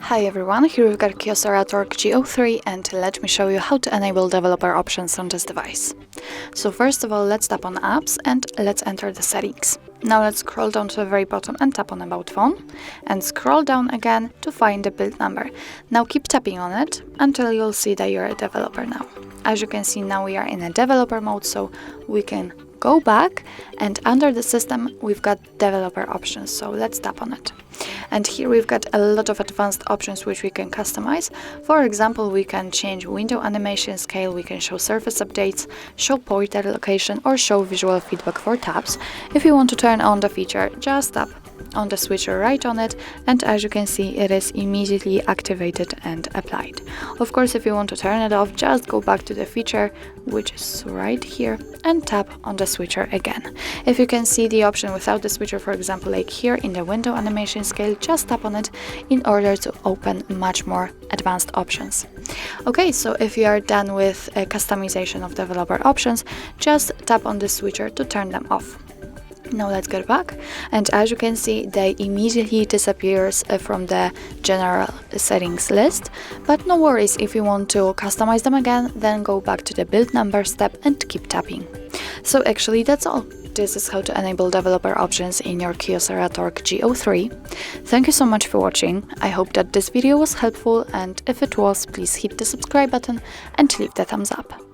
Hi everyone, here we've got KYOCERA Torque G03 and let me show you how to enable developer options on this device. So first of all, let's tap on Apps and let's enter the settings. Now let's scroll down to the very bottom and tap on About Phone and scroll down again to find the build number. Now keep tapping on it until you'll see that you're a developer now. As you can see, now we are in a developer mode, so we can go back and under the system we've got developer options, so let's tap on it. And here we've got a lot of advanced options which we can customize. For example, we can change window animation scale, we can show surface updates, show pointer location, or show visual feedback for tabs. If you want to turn on the feature, just tap on the switcher right on it, and as you can see, it is immediately activated and applied. Of course, if you want to turn it off, just go back to the feature, which is right here, and tap on the switcher again. If you can see the option without the switcher, for example, like here in the window animation scale, just tap on it in order to open much more advanced options. Okay, so if you are done with a customization of developer options, just tap on the switcher to turn them off. Now let's get back, and as you can see, they immediately disappears from the general settings list, but no worries, if you want to customize them again, then go back to the build number step and keep tapping. So actually that's all. This is how to enable developer options in your KYOCERA Torque G03. Thank you so much for watching. I hope that this video was helpful, and if it was, please hit the subscribe button and leave the thumbs up.